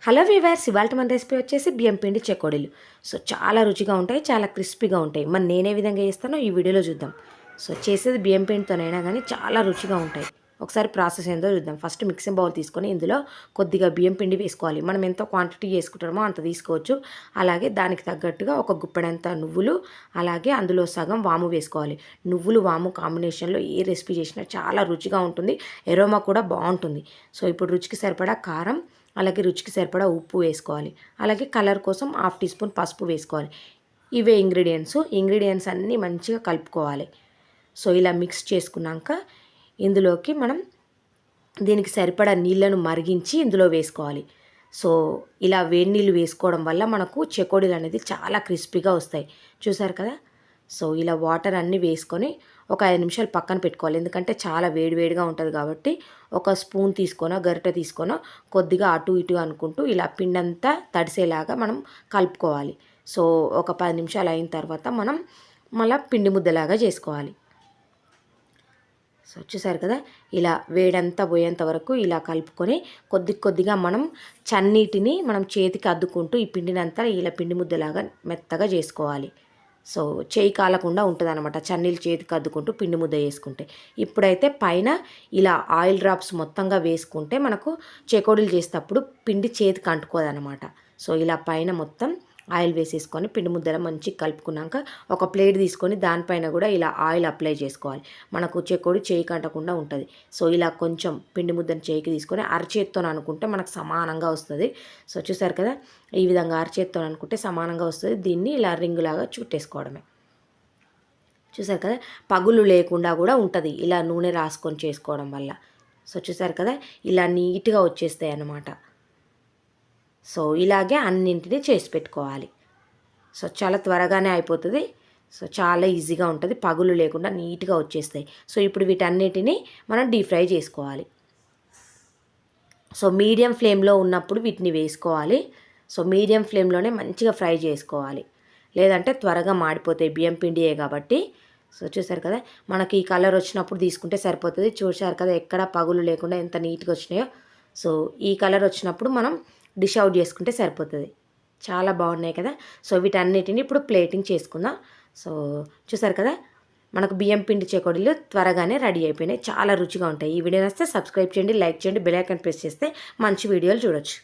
Hello weavers, ఇవాళ మన recipe వచ్చేసి బియ్యం పిండి చెకోడీలు. సో చాలా రుచిగా ఉంటాయి, చాలా క్రిస్పీగా ఉంటాయి. మరి నేనే విధంగా చేస్తానో ఈ వీడియోలో చూద్దాం. సో చేసేది బియ్యం పిండితోనైనా కానీ చాలా రుచిగా ఉంటాయి. ఒకసారి ప్రాసెస్ ఏందో చూద్దాం. ఫస్ట్ మిక్సింగ్ బౌల్ తీసుకొని ఇందులో కొద్దిగా బియ్యం పిండి వేసుకోవాలి. మనం ఎంత క్వాంటిటీ చేసుకుంటామో అంత తీసుకోవచ్చు. అలాగే దానికి తగ్గట్టుగా ఒక గుప్పెడంత నువ్వులు, అలాగే అందులో సగం వాము వేసుకోవాలి. నువ్వులు వాము కాంబినేషన్లో ఏ రెసిపీ చేసినా చాలా రుచిగా ఉంటుంది, ఎరోమా కూడా బాగుంటుంది. సో ఇప్పుడు రుచికి సరిపడా కారం, అలాగే రుచికి సరిపడా ఉప్పు వేసుకోవాలి. అలాగే కలర్ కోసం 1/2 టీ స్పూన్ పసుపు వేసుకోవాలి. ఇవే ఇంగ్రీడియంట్స్ అన్నీ మంచిగా కలుపుకోవాలి. సో ఇలా మిక్స్ చేసుకున్నాక ఇందులోకి మనం దీనికి సరిపడా నీళ్ళను మరిగించి ఇందులో వేసుకోవాలి. సో ఇలా వేడి నీళ్ళు వేసుకోవడం వల్ల మనకు చెకోడీలు అనేది చాలా క్రిస్పీగా వస్తాయి. చూసారు కదా. సో ఇలా వాటర్ అన్నీ వేసుకొని ఒక 5 నిమిషాలు పక్కన పెట్టుకోవాలి. ఎందుకంటే చాలా వేడివేడిగా ఉంటుంది కాబట్టి ఒక స్పూన్ తీసుకొనో గరిటె తీసుకొనో కొద్దిగా అటు ఇటు అనుకుంటూ ఇలా పిండంతా తడిసేలాగా మనం కలుపుకోవాలి. సో ఒక 10 నిమిషాలు అయిన తర్వాత మనం మళ్ళీ పిండి ముద్దలాగా చేసుకోవాలి. సో చూసారు కదా. ఇలా వేడంతా పోయేంత వరకు ఇలా కలుపుకొని కొద్దిగా మనం చన్నీటిని మనం చేతికి అద్దుకుంటూ ఈ పిండినంతా ఇలా పిండి ముద్దలాగా మెత్తగా చేసుకోవాలి. సో చేయి కాలకుండా ఉంటుంది అనమాట, చన్నీళ్ళు చేతికి అద్దుకుంటూ పిండి ముద్ద వేసుకుంటే. ఇప్పుడైతే పైన ఇలా ఆయిల్ డ్రాప్స్ మొత్తంగా వేసుకుంటే మనకు చెకోడీలు చేసేటప్పుడు పిండి చేతికి అంటుకోదనమాట. సో ఇలా పైన మొత్తం ఆయిల్ వేసేసుకొని పిండి ముద్దలో మంచిగా కలుపుకున్నాక ఒక ప్లేట్ తీసుకొని దానిపైన కూడా ఇలా ఆయిల్ అప్లై చేసుకోవాలి. మనకు చెకోడి చేయికి అంటకుండా ఉంటుంది. సో ఇలా కొంచెం పిండి ముద్దను చేయికి తీసుకొని అరచేత్తో అనుకుంటే మనకు సమానంగా వస్తుంది. సో చూసారు కదా, ఈ విధంగా అరచేత్తో అనుకుంటే సమానంగా వస్తుంది. దీన్ని ఇలా రింగులాగా చుట్టేసుకోవడమే. చూసారు కదా, పగులు లేకుండా కూడా ఉంటుంది ఇలా నూనె రాసుకొని చేసుకోవడం వల్ల. సో చూసారు కదా, ఇలా నీట్గా వచ్చేస్తాయి అన్నమాట. సో ఇలాగే అన్నింటినీ చేసి పెట్టుకోవాలి. సో చాలా త్వరగానే అయిపోతుంది. సో చాలా ఈజీగా ఉంటుంది, పగులు లేకుండా నీట్గా వచ్చేస్తాయి. సో ఇప్పుడు వీటన్నిటిని మనం డీప్ ఫ్రై చేసుకోవాలి. సో మీడియం ఫ్లేమ్లో ఉన్నప్పుడు వీటిని వేసుకోవాలి. సో మీడియం ఫ్లేమ్లోనే మంచిగా ఫ్రై చేసుకోవాలి, లేదంటే త్వరగా మాడిపోతాయి, బియ్యం పిండియే కాబట్టి. సో చూసారు కదా, మనకి ఈ కలర్ వచ్చినప్పుడు తీసుకుంటే సరిపోతుంది. చూసారు కదా ఎక్కడ పగులు లేకుండా ఎంత నీట్గా వచ్చినాయో. సో ఈ కలర్ వచ్చినప్పుడు మనం డిష్ అవుట్ చేసుకుంటే సరిపోతుంది. చాలా బాగున్నాయి కదా. సో వీటన్నిటిని ఇప్పుడు ప్లేటింగ్ చేసుకుందాం. సో చూసారు కదా, మనకు బియ్యం పిండి చెకోడీలు త్వరగానే రెడీ అయిపోయినాయి, చాలా రుచిగా ఉంటాయి. ఈ వీడియో నచ్చితే సబ్స్క్రైబ్ చేయండి, లైక్ చేయండి, బెల్ ఐకాన్ ప్రెస్ చేస్తే మంచి వీడియోలు చూడొచ్చు.